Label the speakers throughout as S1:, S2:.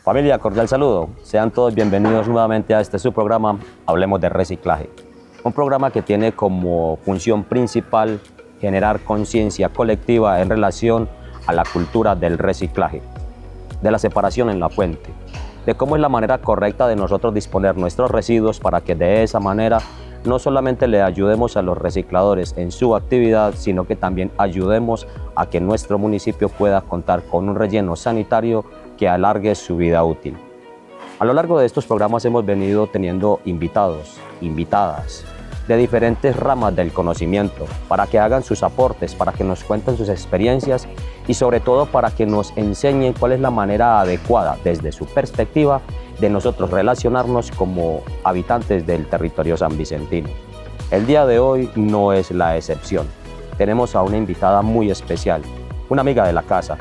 S1: Familia, cordial saludo. Sean todos bienvenidos nuevamente a este su programa, Hablemos de Reciclaje. Un programa que tiene como función principal generar conciencia colectiva en relación a la cultura del reciclaje, de la separación en la fuente, de cómo es la manera correcta de nosotros disponer nuestros residuos para que de esa manera no solamente le ayudemos a los recicladores en su actividad, sino que también ayudemos a que nuestro municipio pueda contar con un relleno sanitario que alargue su vida útil. A lo largo de estos programas hemos venido teniendo invitados, invitadas, de diferentes ramas del conocimiento, para que hagan sus aportes, para que nos cuenten sus experiencias y sobre todo para que nos enseñen cuál es la manera adecuada desde su perspectiva de nosotros relacionarnos como habitantes del territorio sanvicentino. El día de hoy no es la excepción. Tenemos a una invitada muy especial, una amiga de la casa,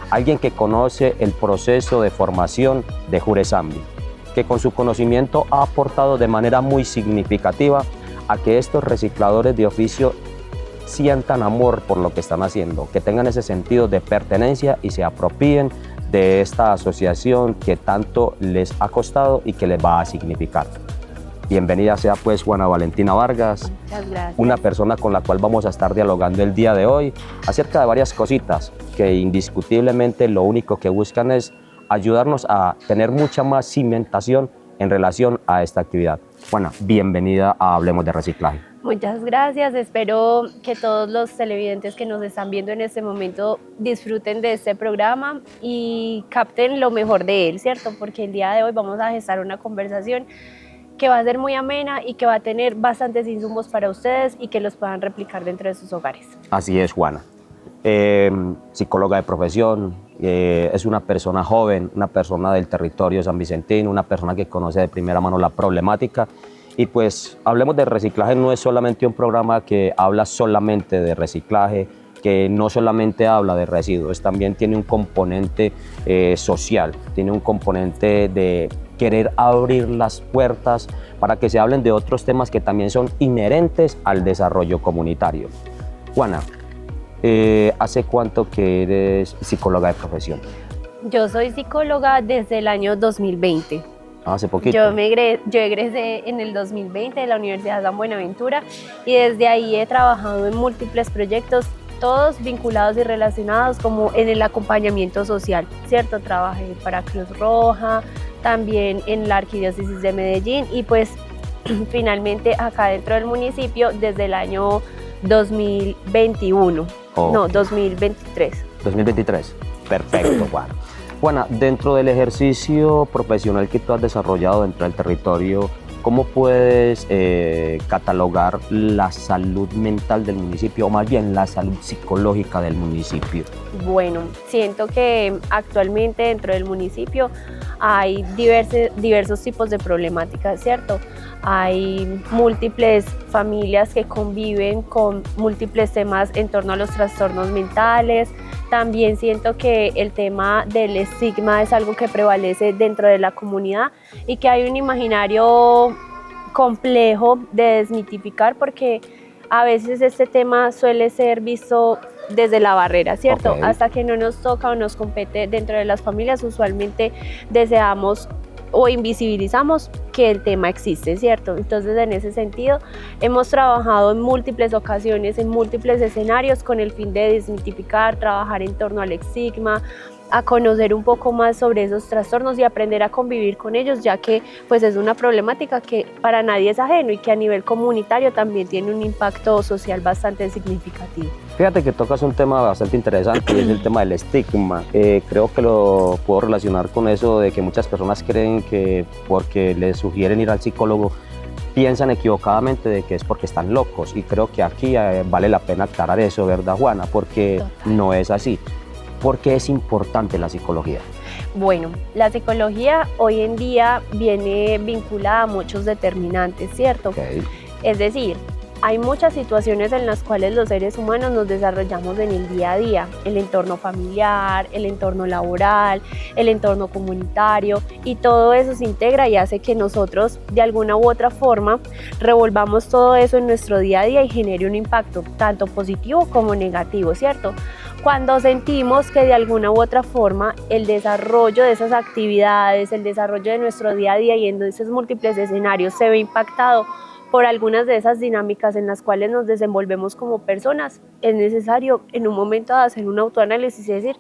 S1: alguien que conoce el proceso de formación de Juresambi, que con su conocimiento ha aportado de manera muy significativa a que estos recicladores de oficio sientan amor por lo que están haciendo, que tengan ese sentido de pertenencia y se apropien de esta asociación que tanto les ha costado y que les va a significar. Bienvenida sea pues Juana Valentina Vargas,
S2: muchas gracias.
S1: Una persona con la cual vamos a estar dialogando el día de hoy acerca de varias cositas que indiscutiblemente lo único que buscan es ayudarnos a tener mucha más cimentación en relación a esta actividad. Juana, bienvenida a Hablemos de Reciclaje.
S2: Muchas gracias, espero que todos los televidentes que nos están viendo en este momento disfruten de este programa y capten lo mejor de él, ¿cierto? Porque el día de hoy vamos a gestar una conversación que va a ser muy amena y que va a tener bastantes insumos para ustedes y que los puedan replicar dentro de sus hogares.
S1: Así es, Juana. Psicóloga de profesión, es una persona joven, una persona del territorio sanvicentino, una persona que conoce de primera mano la problemática. Y pues Hablemos de Reciclaje no es solamente un programa que habla solamente de reciclaje, que no solamente habla de residuos, también tiene un componente social, tiene un componente de querer abrir las puertas para que se hablen de otros temas que también son inherentes al desarrollo comunitario. Juana, ¿hace cuánto que eres psicóloga de profesión?
S2: Yo soy psicóloga desde el año 2020.
S1: Hace poquito.
S2: Yo egresé en el 2020 de la Universidad San Buenaventura y desde ahí he trabajado en múltiples proyectos, todos vinculados y relacionados como en el acompañamiento social, ¿cierto? Trabajé para Cruz Roja, también en la Arquidiócesis de Medellín y pues finalmente acá dentro del municipio desde el año 2021, okay. No, 2023.
S1: 2023, perfecto, Juana. Juana, dentro del ejercicio profesional que tú has desarrollado dentro del territorio, ¿cómo puedes catalogar la salud mental del municipio o más bien la salud psicológica del municipio?
S2: Bueno, siento que actualmente dentro del municipio hay diversos tipos de problemáticas, ¿cierto? Hay múltiples familias que conviven con múltiples temas en torno a los trastornos mentales. También siento que el tema del estigma es algo que prevalece dentro de la comunidad y que hay un imaginario complejo de desmitificar porque a veces este tema suele ser visto desde la barrera, ¿cierto? Okay. Hasta que no nos toca o nos compete dentro de las familias, usualmente deseamos o invisibilizamos que el tema existe, ¿cierto? Entonces, en ese sentido, hemos trabajado en múltiples ocasiones, en múltiples escenarios con el fin de desmitificar, trabajar en torno al estigma, a conocer un poco más sobre esos trastornos y aprender a convivir con ellos, ya que pues es una problemática que para nadie es ajeno y que a nivel comunitario también tiene un impacto social bastante significativo.
S1: Fíjate que tocas un tema bastante interesante y es el tema del estigma. Creo que lo puedo relacionar con eso de que muchas personas creen que porque les sugieren ir al psicólogo piensan equivocadamente de que es porque están locos y creo que aquí vale la pena aclarar eso, ¿verdad, Juana? Porque no es así. ¿Por qué es importante la psicología?
S2: Bueno, la psicología hoy en día viene vinculada a muchos determinantes, ¿cierto?
S1: Okay.
S2: Es decir, hay muchas situaciones en las cuales los seres humanos nos desarrollamos en el día a día, el entorno familiar, el entorno laboral, el entorno comunitario y todo eso se integra y hace que nosotros de alguna u otra forma revolvamos todo eso en nuestro día a día y genere un impacto tanto positivo como negativo, ¿cierto? cuando sentimos que de alguna u otra forma el desarrollo de esas actividades, el desarrollo de nuestro día a día y en esos múltiples escenarios se ve impactado por algunas de esas dinámicas en las cuales nos desenvolvemos como personas, es necesario en un momento de hacer un autoanálisis y decir,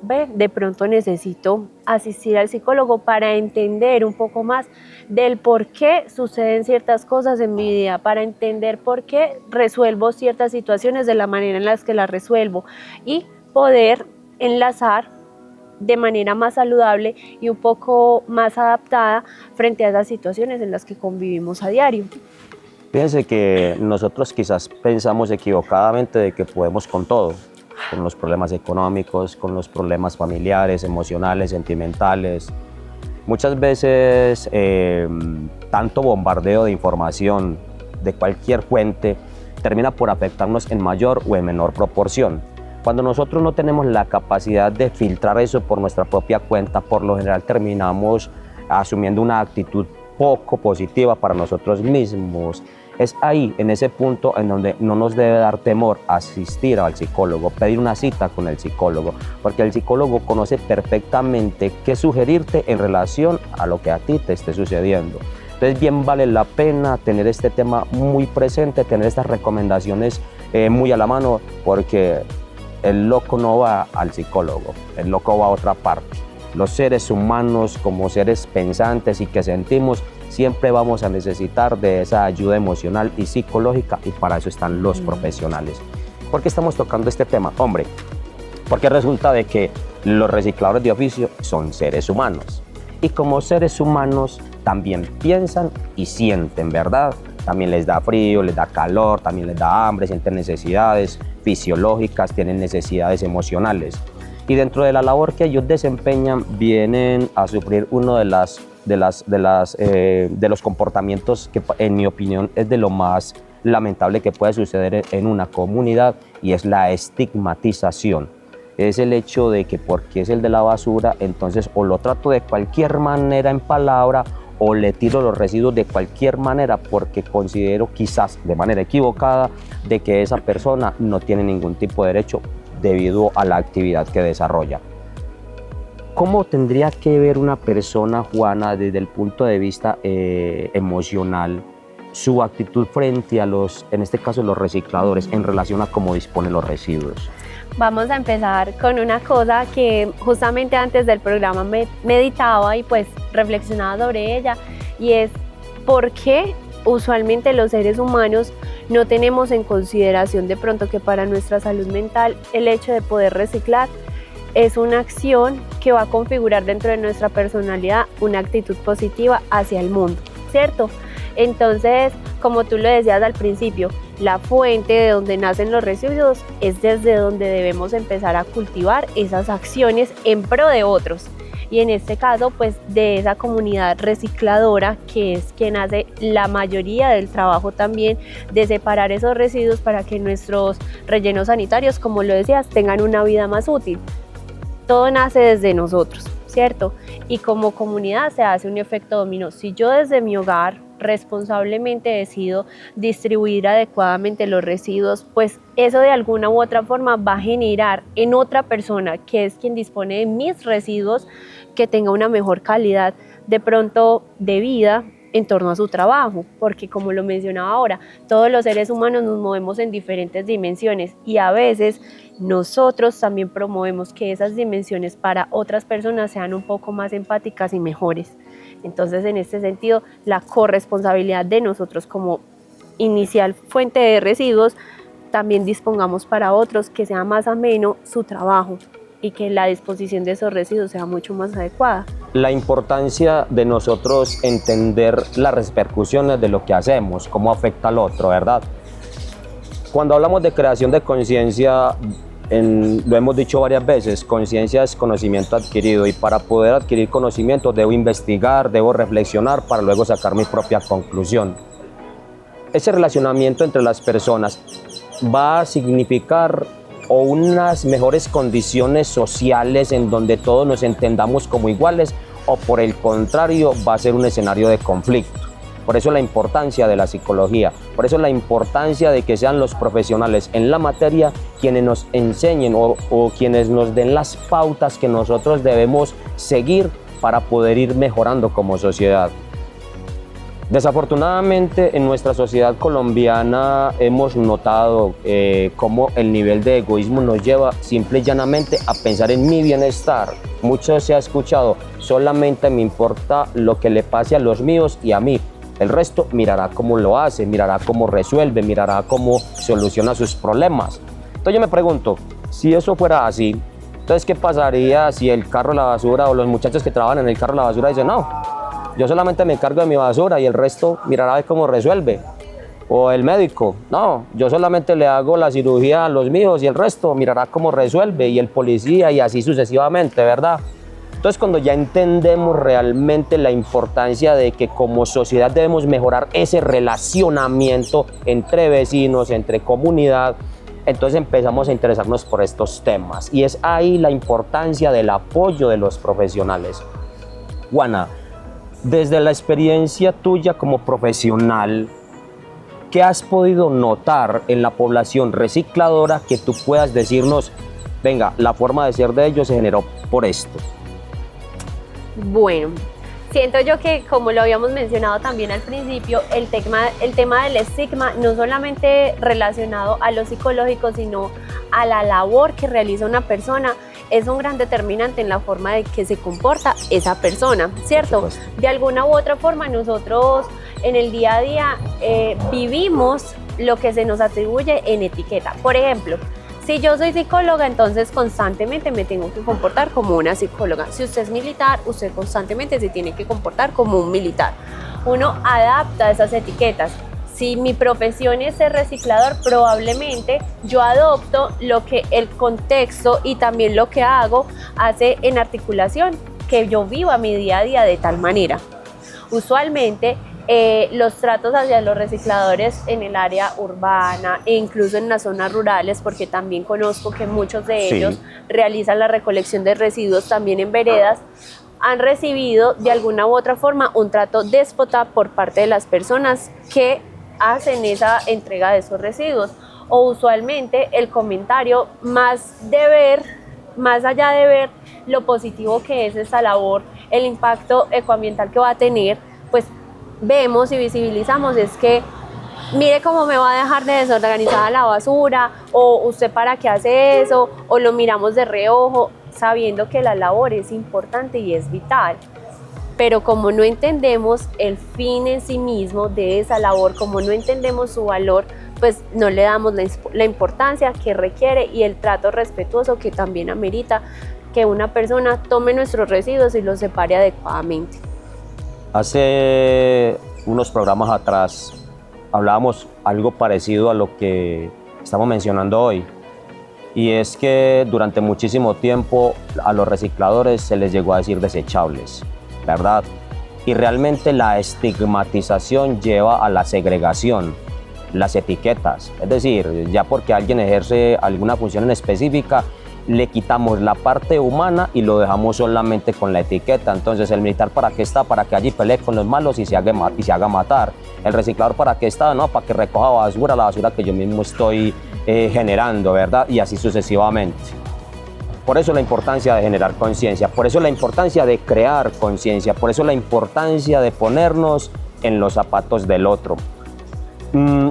S2: ve, de pronto necesito asistir al psicólogo para entender un poco más del por qué suceden ciertas cosas en mi vida, para entender por qué resuelvo ciertas situaciones de la manera en la que las resuelvo y poder enlazar de manera más saludable y un poco más adaptada frente a esas situaciones en las que convivimos a diario.
S1: Fíjense que nosotros quizás pensamos equivocadamente de que podemos con todo, con los problemas económicos, con los problemas familiares, emocionales, sentimentales. Muchas veces tanto bombardeo de información de cualquier fuente termina por afectarnos en mayor o en menor proporción. Cuando nosotros no tenemos la capacidad de filtrar eso por nuestra propia cuenta, por lo general terminamos asumiendo una actitud poco positiva para nosotros mismos. Es ahí, en ese punto, en donde no nos debe dar temor asistir al psicólogo, pedir una cita con el psicólogo, porque el psicólogo conoce perfectamente qué sugerirte en relación a lo que a ti te esté sucediendo. Entonces, bien vale la pena tener este tema muy presente, tener estas recomendaciones muy a la mano, porque el loco no va al psicólogo, el loco va a otra parte. Los seres humanos, como seres pensantes y que sentimos, siempre vamos a necesitar de esa ayuda emocional y psicológica, y para eso están los profesionales. ¿Por qué estamos tocando este tema? Hombre, porque resulta de que los recicladores de oficio son seres humanos, y como seres humanos también piensan y sienten, ¿verdad? También les da frío, les da calor, también les da hambre, sienten necesidades fisiológicas, tienen necesidades emocionales. Y dentro de la labor que ellos desempeñan vienen a sufrir uno de los comportamientos que, en mi opinión, es de lo más lamentable que puede suceder en una comunidad, y es la estigmatización. Es el hecho de que porque es el de la basura, entonces o lo trato de cualquier manera en palabra, o le tiro los residuos de cualquier manera, porque considero, quizás de manera equivocada, de que esa persona no tiene ningún tipo de derecho debido a la actividad que desarrolla. ¿Cómo tendría que ver una persona, Juana, desde el punto de vista emocional, su actitud frente a en este caso, los recicladores, en relación a cómo disponen los residuos?
S2: Vamos a empezar con una cosa que justamente antes del programa me meditaba y pues reflexionaba sobre ella, y es por qué usualmente los seres humanos no tenemos en consideración de pronto que para nuestra salud mental el hecho de poder reciclar es una acción que va a configurar dentro de nuestra personalidad una actitud positiva hacia el mundo, ¿cierto? Entonces, como tú lo decías al principio, la fuente de donde nacen los residuos es desde donde debemos empezar a cultivar esas acciones en pro de otros. Y en este caso, pues de esa comunidad recicladora, que es quien hace la mayoría del trabajo también de separar esos residuos para que nuestros rellenos sanitarios, como lo decías, tengan una vida más útil. Todo nace desde nosotros, ¿cierto? Y como comunidad se hace un efecto dominó. Si yo desde mi hogar responsablemente decido distribuir adecuadamente los residuos, pues eso de alguna u otra forma va a generar en otra persona, que es quien dispone de mis residuos, que tenga una mejor calidad de pronto de vida en torno a su trabajo, porque como lo mencionaba ahora, todos los seres humanos nos movemos en diferentes dimensiones, y a veces nosotros también promovemos que esas dimensiones para otras personas sean un poco más empáticas y mejores. Entonces, en este sentido, la corresponsabilidad de nosotros como inicial fuente de residuos, también dispongamos para otros que sea más ameno su trabajo y que la disposición de esos residuos sea mucho más adecuada.
S1: La importancia de nosotros entender las repercusiones de lo que hacemos, cómo afecta al otro, ¿verdad? Cuando hablamos de creación de conciencia, lo hemos dicho varias veces, conciencia es conocimiento adquirido, y para poder adquirir conocimiento debo investigar, debo reflexionar para luego sacar mi propia conclusión. Ese relacionamiento entre las personas va a significar o unas mejores condiciones sociales en donde todos nos entendamos como iguales, o por el contrario va a ser un escenario de conflicto. Por eso la importancia de la psicología, por eso la importancia de que sean los profesionales en la materia quienes nos enseñen o quienes nos den las pautas que nosotros debemos seguir para poder ir mejorando como sociedad. Desafortunadamente en nuestra sociedad colombiana hemos notado cómo el nivel de egoísmo nos lleva simple y llanamente a pensar en mi bienestar. Mucho se ha escuchado, solamente me importa lo que le pase a los míos y a mí. El resto mirará cómo lo hace, mirará cómo resuelve, mirará cómo soluciona sus problemas. Entonces yo me pregunto, si eso fuera así, entonces ¿qué pasaría si el carro de la basura o los muchachos que trabajan en el carro de la basura dicen no? Yo solamente me encargo de mi basura y el resto mirará a ver cómo resuelve. O el médico, no, yo solamente le hago la cirugía a los míos y el resto mirará cómo resuelve. Y el policía y así sucesivamente, ¿verdad? Entonces cuando ya entendemos realmente la importancia de que como sociedad debemos mejorar ese relacionamiento entre vecinos, entre comunidad, entonces empezamos a interesarnos por estos temas. Y es ahí la importancia del apoyo de los profesionales. Juana, desde la experiencia tuya como profesional, ¿qué has podido notar en la población recicladora que tú puedas decirnos, venga, la forma de ser de ellos se generó por esto?
S2: Bueno, siento yo que, como lo habíamos mencionado también al principio, el tema del estigma no solamente relacionado a lo psicológico, sino a la labor que realiza una persona, es un gran determinante en la forma de que se comporta esa persona, ¿cierto? De alguna u otra forma nosotros en el día a día vivimos lo que se nos atribuye en etiqueta. Por ejemplo, si yo soy psicóloga, entonces constantemente me tengo que comportar como una psicóloga. Si usted es militar, usted constantemente se tiene que comportar como un militar. Uno adapta esas etiquetas. Si mi profesión es ser reciclador, probablemente yo adopto lo que el contexto y también lo que hago hace en articulación, que yo viva mi día a día de tal manera. Usualmente los tratos hacia los recicladores en el área urbana e incluso en las zonas rurales, porque también conozco que muchos de ellos realizan la recolección de residuos también en veredas, han recibido de alguna u otra forma un trato déspota por parte de las personas que hacen esa entrega de esos residuos, o usualmente el comentario más allá de ver lo positivo que es esa labor, el impacto ecoambiental que va a tener, pues vemos y visibilizamos es que mire cómo me va a dejar de desorganizada la basura, o usted para qué hace eso, o lo miramos de reojo, sabiendo que la labor es importante y es vital. Pero como no entendemos el fin en sí mismo de esa labor, como no entendemos su valor, pues no le damos la importancia que requiere y el trato respetuoso que también amerita que una persona tome nuestros residuos y los separe adecuadamente.
S1: Hace unos programas atrás hablábamos algo parecido a lo que estamos mencionando hoy, y es que durante muchísimo tiempo a los recicladores se les llegó a decir desechables, ¿verdad? Y realmente la estigmatización lleva a la segregación, las etiquetas. Es decir, ya porque alguien ejerce alguna función en específica, le quitamos la parte humana y lo dejamos solamente con la etiqueta. Entonces, ¿el militar para qué está? Para que allí pelee con los malos y se haga matar. ¿El reciclador para qué está? No, para que recoja basura, la basura que yo mismo estoy generando, ¿verdad? Y así sucesivamente. Por eso la importancia de generar conciencia, por eso la importancia de crear conciencia, por eso la importancia de ponernos en los zapatos del otro.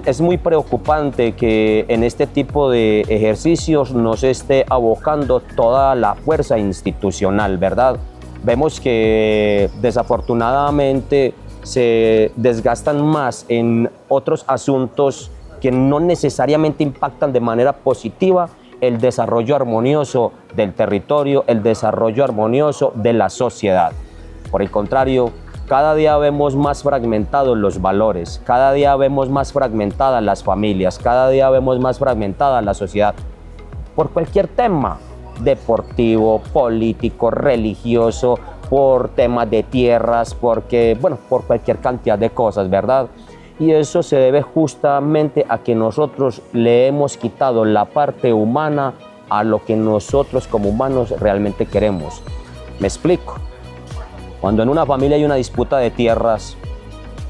S1: Es muy preocupante que en este tipo de ejercicios no se esté abocando toda la fuerza institucional, ¿verdad? Vemos que desafortunadamente se desgastan más en otros asuntos que no necesariamente impactan de manera positiva el desarrollo armonioso del territorio, el desarrollo armonioso de la sociedad. Por el contrario, cada día vemos más fragmentados los valores, cada día vemos más fragmentadas las familias, cada día vemos más fragmentada la sociedad por cualquier tema deportivo, político, religioso, por temas de tierras, por cualquier cantidad de cosas, ¿verdad? Y eso se debe justamente a que nosotros le hemos quitado la parte humana a lo que nosotros como humanos realmente queremos. Me explico. Cuando en una familia hay una disputa de tierras,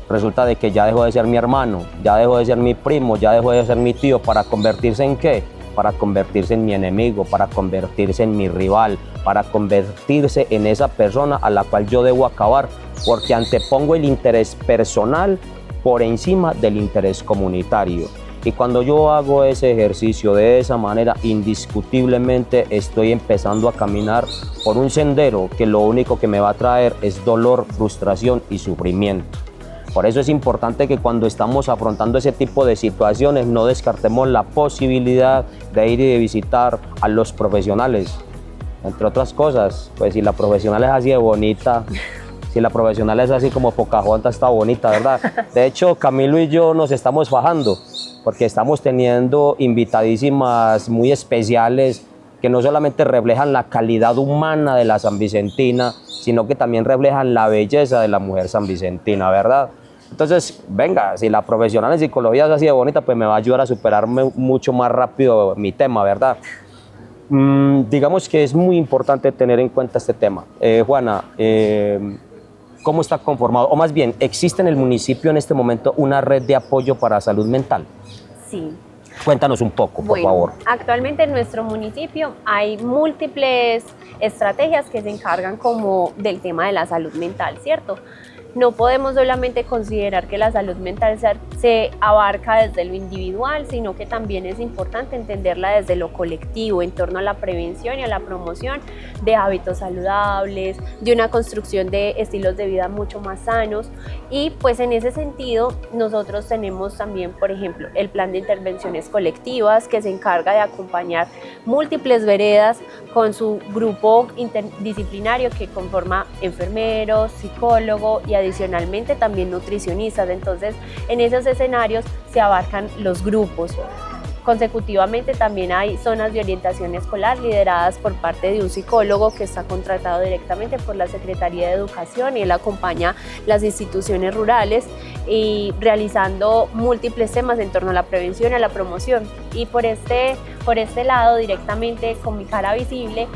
S1: resulta de que ya dejó de ser mi hermano, ya dejó de ser mi primo, ya dejó de ser mi tío, ¿para convertirse en qué? Para convertirse en mi enemigo, para convertirse en mi rival, para convertirse en esa persona a la cual yo debo acabar, porque antepongo el interés personal por encima del interés comunitario. Y cuando yo hago ese ejercicio de esa manera, indiscutiblemente estoy empezando a caminar por un sendero que lo único que me va a traer es dolor, frustración y sufrimiento. Por eso es importante que cuando estamos afrontando ese tipo de situaciones no descartemos la posibilidad de ir y de visitar a los profesionales. Entre otras cosas, pues si la profesional es así de bonita, si la profesional es así como Pocahontas, está bonita, ¿verdad? De hecho, Camilo y yo nos estamos fajando porque estamos teniendo invitadísimas muy especiales que no solamente reflejan la calidad humana de la sanvicentina, sino que también reflejan la belleza de la mujer sanvicentina, ¿verdad? Entonces, venga, si la profesional en psicología es así de bonita, pues me va a ayudar a superarme mucho más rápido mi tema, ¿verdad? Digamos que es muy importante tener en cuenta este tema. Juana, ¿cómo está conformado? O más bien, ¿existe en el municipio en este momento una red de apoyo para salud mental?
S2: Sí.
S1: Cuéntanos un poco, por favor.
S2: Actualmente en nuestro municipio hay múltiples estrategias que se encargan como del tema de la salud mental, ¿cierto? No podemos solamente considerar que la salud mental se abarca desde lo individual, sino que también es importante entenderla desde lo colectivo, en torno a la prevención y a la promoción de hábitos saludables, de una construcción de estilos de vida mucho más sanos. Y pues en ese sentido nosotros tenemos también, por ejemplo, el plan de intervenciones colectivas que se encarga de acompañar múltiples veredas con su grupo interdisciplinario que conforma enfermeros, psicólogos y adicionalmente también nutricionistas. Entonces, en esos escenarios se abarcan los grupos. Consecutivamente también hay zonas de orientación escolar lideradas por parte de un psicólogo que está contratado directamente por la Secretaría de Educación y él acompaña las instituciones rurales y realizando múltiples temas en torno a la prevención y a la promoción. Y por este lado, directamente con mi cara visible,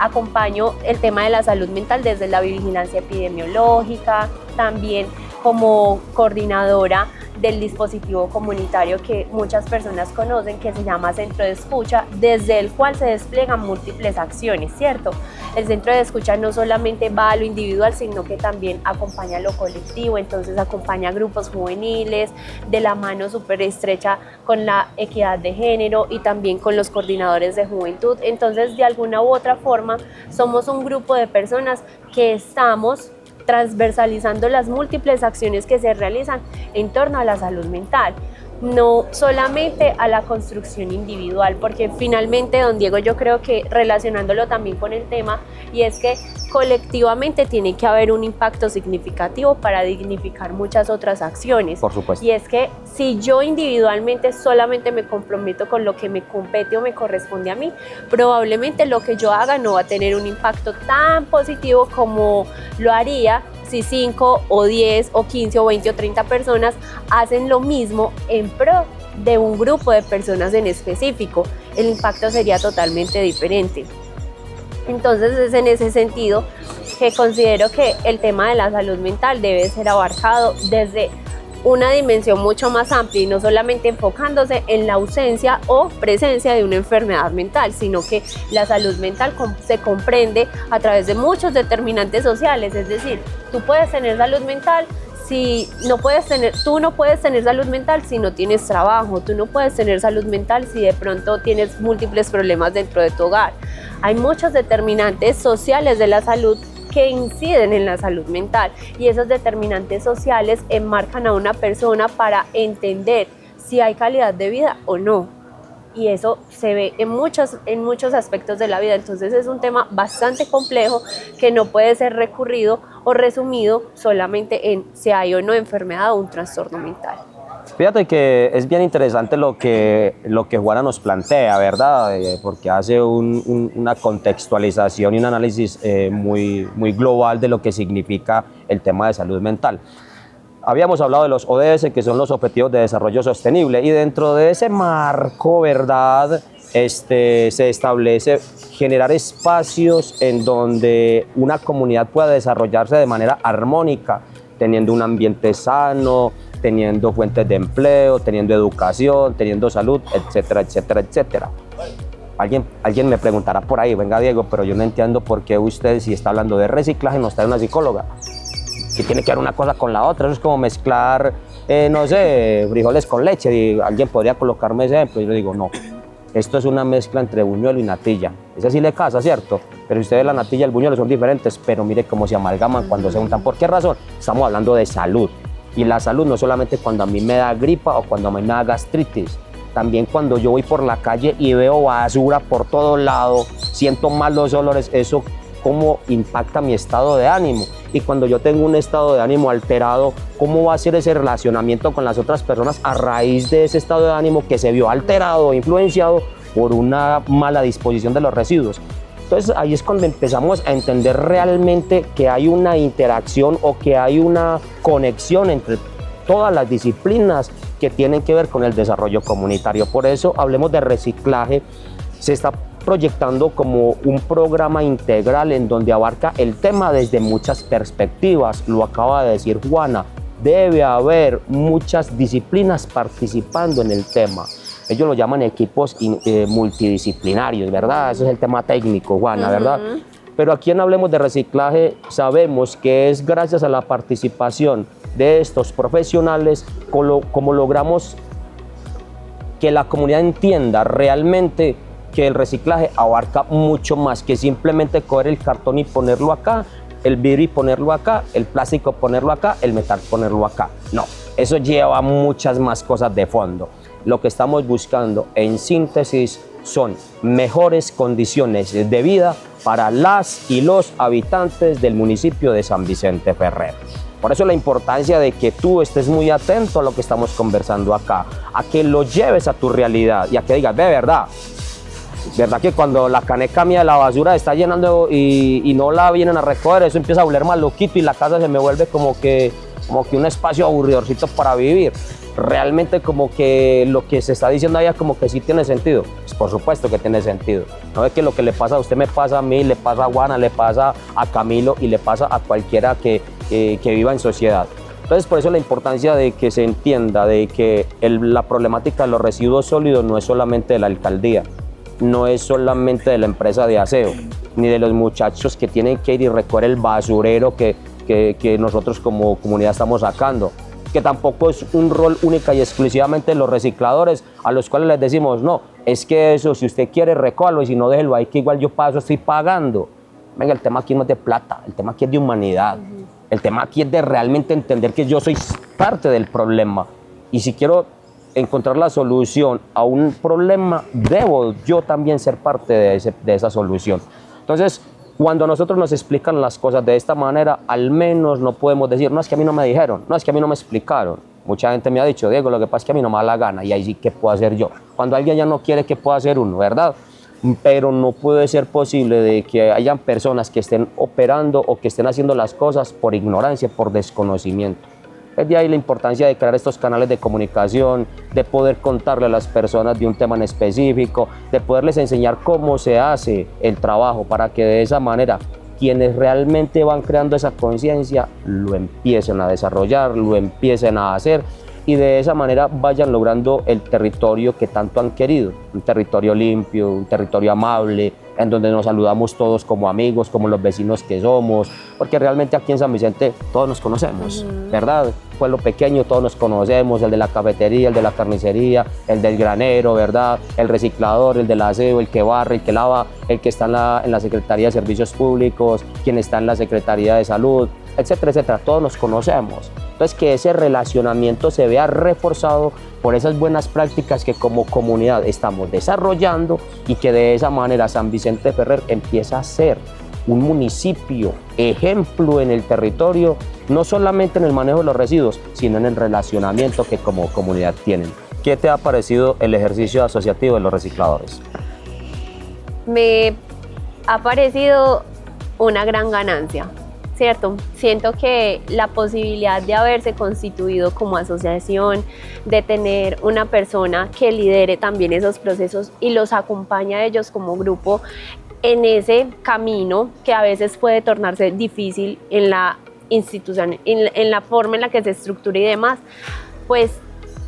S2: acompaño el tema de la salud mental desde la vigilancia epidemiológica, también como coordinadora del dispositivo comunitario que muchas personas conocen, que se llama Centro de Escucha, desde el cual se despliegan múltiples acciones, ¿cierto? El Centro de Escucha no solamente va a lo individual, sino que también acompaña a lo colectivo, entonces acompaña a grupos juveniles, de la mano súper estrecha con la equidad de género y también con los coordinadores de juventud. Entonces, de alguna u otra forma, somos un grupo de personas que estamos transversalizando las múltiples acciones que se realizan en torno a la salud mental, no solamente a la construcción individual, porque finalmente, don Diego, yo creo que relacionándolo también con el tema, y es que colectivamente tiene que haber un impacto significativo para dignificar muchas otras acciones.
S1: Por supuesto.
S2: Y es que si yo individualmente solamente me comprometo con lo que me compete o me corresponde a mí, probablemente lo que yo haga no va a tener un impacto tan positivo como lo haría si 5 o 10 o 15 o 20 o 30 personas hacen lo mismo en pro de un grupo de personas en específico. El impacto sería totalmente diferente. Entonces es en ese sentido que considero que el tema de la salud mental debe ser abarcado desde una dimensión mucho más amplia y no solamente enfocándose en la ausencia o presencia de una enfermedad mental, sino que la salud mental se comprende a través de muchos determinantes sociales. Es decir, tú puedes tener salud mental tú no puedes tener salud mental si no tienes trabajo, tú no puedes tener salud mental si de pronto tienes múltiples problemas dentro de tu hogar. Hay muchos determinantes sociales de la salud que inciden en la salud mental y esos determinantes sociales enmarcan a una persona para entender si hay calidad de vida o no. Y eso se ve en muchos aspectos de la vida. Entonces es un tema bastante complejo que no puede ser recurrido o resumido solamente en si hay o no enfermedad o un trastorno mental.
S1: Fíjate que es bien interesante lo que Juana nos plantea, ¿verdad? Porque hace una contextualización y un análisis muy global de lo que significa el tema de salud mental. Habíamos hablado de los ODS, que son los Objetivos de Desarrollo Sostenible, y dentro de ese marco, ¿verdad?, se establece generar espacios en donde una comunidad pueda desarrollarse de manera armónica, teniendo un ambiente sano, teniendo fuentes de empleo, teniendo educación, teniendo salud, etcétera, etcétera, etcétera. Alguien me preguntará por ahí, venga Diego, pero yo no entiendo por qué usted, si está hablando de reciclaje, no está en una psicóloga. Que tiene que ver una cosa con la otra, eso es como mezclar, no sé, frijoles con leche, y alguien podría colocarme ese ejemplo, y yo digo, no, esto es una mezcla entre buñuelo y natilla. Ese sí le casa, ¿cierto? Pero si ustedes la natilla y el buñuelo son diferentes, pero mire cómo se amalgaman cuando se untan. ¿Por qué razón? Estamos hablando de salud, y la salud no solamente cuando a mí me da gripa o cuando a mí me da gastritis, también cuando yo voy por la calle y veo basura por todo lado, siento malos olores, eso cómo impacta mi estado de ánimo. Y cuando yo tengo un estado de ánimo alterado, ¿cómo va a ser ese relacionamiento con las otras personas a raíz de ese estado de ánimo que se vio alterado o influenciado por una mala disposición de los residuos? Entonces ahí es cuando empezamos a entender realmente que hay una interacción o que hay una conexión entre todas las disciplinas que tienen que ver con el desarrollo comunitario. Por eso Hablemos de Reciclaje se está proyectando como un programa integral en donde abarca el tema desde muchas perspectivas. Lo acaba de decir Juana, debe haber muchas disciplinas participando en el tema. Ellos lo llaman equipos multidisciplinarios, ¿verdad? Ese es el tema técnico, Juana, ¿verdad? Pero aquí en Hablemos de Reciclaje sabemos que es gracias a la participación de estos profesionales como logramos que la comunidad entienda realmente que el reciclaje abarca mucho más que simplemente coger el cartón y ponerlo acá, el vidrio y ponerlo acá, el plástico ponerlo acá, el metal ponerlo acá. No, eso lleva muchas más cosas de fondo. Lo que estamos buscando en síntesis son mejores condiciones de vida para las y los habitantes del municipio de San Vicente Ferrer. Por eso la importancia de que tú estés muy atento a lo que estamos conversando acá, a que lo lleves a tu realidad y a que digas, ¿verdad que cuando la caneca mía de la basura está llenando y no la vienen a recoger, eso empieza a oler maluquito y la casa se me vuelve como que un espacio aburridorcito para vivir? Realmente como que lo que se está diciendo allá como que sí tiene sentido. Pues por supuesto que tiene sentido. No es que lo que le pasa a usted me pasa a mí, le pasa a Juana, le pasa a Camilo y le pasa a cualquiera que viva en sociedad. Entonces por eso la importancia de que se entienda de que la problemática de los residuos sólidos no es solamente de la alcaldía, no es solamente de la empresa de aseo, ni de los muchachos que tienen que ir y recoger el basurero que nosotros como comunidad estamos sacando, que tampoco es un rol única y exclusivamente de los recicladores, a los cuales les decimos, no, es que eso, si usted quiere, recójalo y si no, déjelo ahí, que igual yo paso, estoy pagando. Venga, el tema aquí no es de plata, el tema aquí es de humanidad, el tema aquí es de realmente entender que yo soy parte del problema y si quiero encontrar la solución a un problema, debo yo también ser parte de esa solución. Entonces, cuando a nosotros nos explican las cosas de esta manera, al menos no podemos decir, no, es que a mí no me dijeron, no, es que a mí no me explicaron. Mucha gente me ha dicho, Diego, lo que pasa es que a mí no me da la gana, y ahí sí, ¿qué puedo hacer yo? Cuando alguien ya no quiere, ¿qué puedo hacer uno, verdad? Pero no puede ser posible de que hayan personas que estén operando o que estén haciendo las cosas por ignorancia, por desconocimiento. Es de ahí la importancia de crear estos canales de comunicación, de poder contarle a las personas de un tema en específico, de poderles enseñar cómo se hace el trabajo para que de esa manera quienes realmente van creando esa conciencia lo empiecen a desarrollar, lo empiecen a hacer y de esa manera vayan logrando el territorio que tanto han querido, un territorio limpio, un territorio amable, en donde nos saludamos todos como amigos, como los vecinos que somos, porque realmente aquí en San Vicente todos nos conocemos, ¿verdad? Pueblo pequeño, todos nos conocemos, el de la cafetería, el de la carnicería, el del granero, ¿verdad? El reciclador, el del aseo, el que barre, el que lava, el que está en la Secretaría de Servicios Públicos, quien está en la Secretaría de Salud, etcétera, etcétera, todos nos conocemos. Entonces que ese relacionamiento se vea reforzado por esas buenas prácticas que como comunidad estamos desarrollando y que de esa manera San Vicente Ferrer empieza a ser un municipio ejemplo en el territorio, no solamente en el manejo de los residuos, sino en el relacionamiento que como comunidad tienen. ¿Qué te ha parecido el ejercicio asociativo de los recicladores?
S2: Me ha parecido una gran ganancia, ¿cierto? Siento que la posibilidad de haberse constituido como asociación, de tener una persona que lidere también esos procesos y los acompaña a ellos como grupo en ese camino que a veces puede tornarse difícil en la institución, en la forma en la que se estructura y demás, pues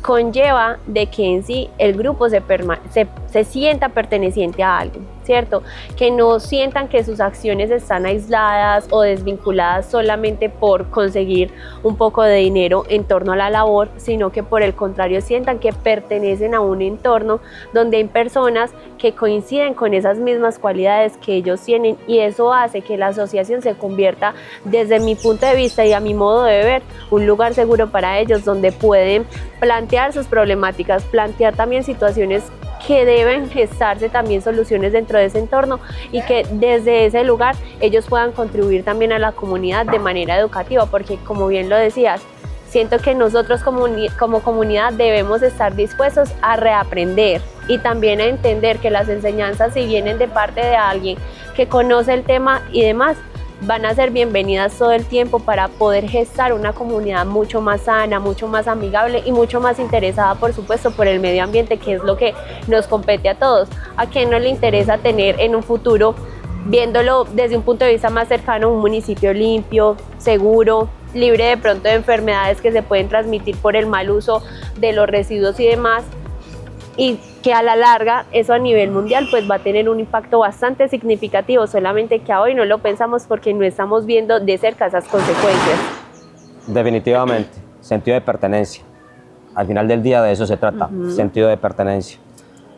S2: conlleva de que en sí el grupo se sienta perteneciente a algo, ¿cierto? Que no sientan que sus acciones están aisladas o desvinculadas solamente por conseguir un poco de dinero en torno a la labor, sino que por el contrario sientan que pertenecen a un entorno donde hay personas que coinciden con esas mismas cualidades que ellos tienen, y eso hace que la asociación se convierta, desde mi punto de vista y a mi modo de ver, un lugar seguro para ellos, donde pueden plantear sus problemáticas, plantear también situaciones que deben gestarse también soluciones dentro de ese entorno, y que desde ese lugar ellos puedan contribuir también a la comunidad de manera educativa, porque como bien lo decías, siento que nosotros como comunidad debemos estar dispuestos a reaprender y también a entender que las enseñanzas, si vienen de parte de alguien que conoce el tema y demás, van a ser bienvenidas todo el tiempo para poder gestar una comunidad mucho más sana, mucho más amigable y mucho más interesada, por supuesto, por el medio ambiente, que es lo que nos compete a todos. ¿A quién no le interesa tener en un futuro, viéndolo desde un punto de vista más cercano, un municipio limpio, seguro, libre de pronto de enfermedades que se pueden transmitir por el mal uso de los residuos y demás? Y que a la larga eso a nivel mundial pues va a tener un impacto bastante significativo, solamente que a hoy no lo pensamos porque no estamos viendo de cerca esas consecuencias.
S1: Definitivamente, sentido de pertenencia. Al final del día de eso se trata, sentido de pertenencia.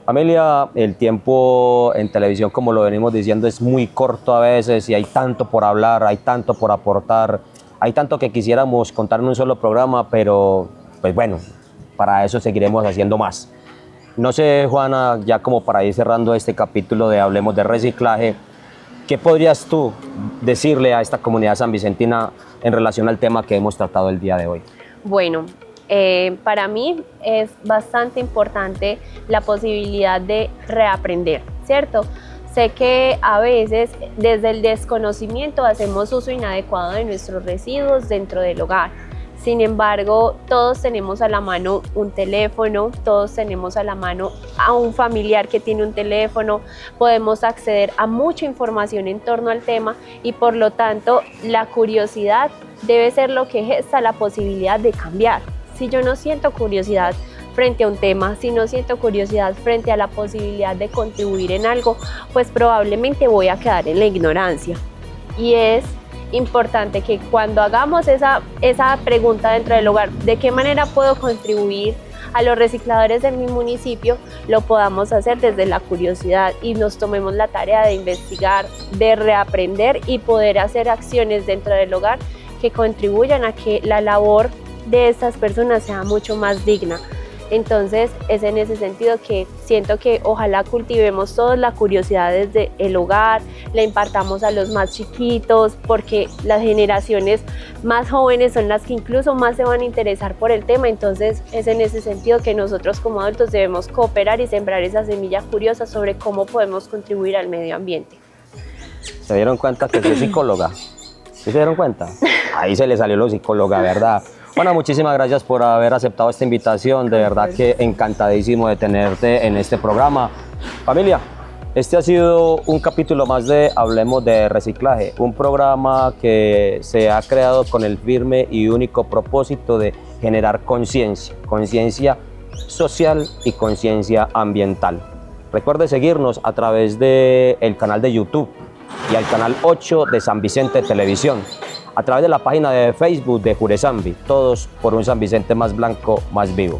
S1: Familia, el tiempo en televisión, como lo venimos diciendo, es muy corto a veces y hay tanto por hablar, hay tanto por aportar, hay tanto que quisiéramos contar en un solo programa, pero pues bueno, para eso seguiremos haciendo más. No sé, Juana, ya como para ir cerrando este capítulo de Hablemos de Reciclaje, ¿qué podrías tú decirle a esta comunidad sanvicentina en relación al tema que hemos tratado el día de hoy?
S2: Bueno, para mí es bastante importante la posibilidad de reaprender, ¿cierto? Sé que a veces desde el desconocimiento hacemos uso inadecuado de nuestros residuos dentro del hogar. Sin embargo, todos tenemos a la mano un teléfono, todos tenemos a la mano a un familiar que tiene un teléfono, podemos acceder a mucha información en torno al tema, y por lo tanto la curiosidad debe ser lo que gesta la posibilidad de cambiar. Si yo no siento curiosidad frente a un tema, si no siento curiosidad frente a la posibilidad de contribuir en algo, pues probablemente voy a quedar en la ignorancia. Y es importante que cuando hagamos esa pregunta dentro del hogar, ¿de qué manera puedo contribuir a los recicladores de mi municipio?, lo podamos hacer desde la curiosidad y nos tomemos la tarea de investigar, de reaprender y poder hacer acciones dentro del hogar que contribuyan a que la labor de estas personas sea mucho más digna. Entonces es en ese sentido que siento que ojalá cultivemos todos la curiosidad desde el hogar, la impartamos a los más chiquitos, porque las generaciones más jóvenes son las que incluso más se van a interesar por el tema. Entonces es en ese sentido que nosotros como adultos debemos cooperar y sembrar esa semilla curiosa sobre cómo podemos contribuir al medio ambiente.
S1: ¿Se dieron cuenta que soy psicóloga? ¿Sí se dieron cuenta? Ahí se le salió lo psicóloga, ¿verdad? Bueno, muchísimas gracias por haber aceptado esta invitación, de verdad que encantadísimo de tenerte en este programa. Familia, este ha sido un capítulo más de Hablemos de Reciclaje, un programa que se ha creado con el firme y único propósito de generar conciencia social y conciencia ambiental. Recuerde seguirnos a través del canal de YouTube y al canal 8 de San Vicente Televisión, a través de la página de Facebook de Juresambi, todos por un San Vicente más blanco, más vivo.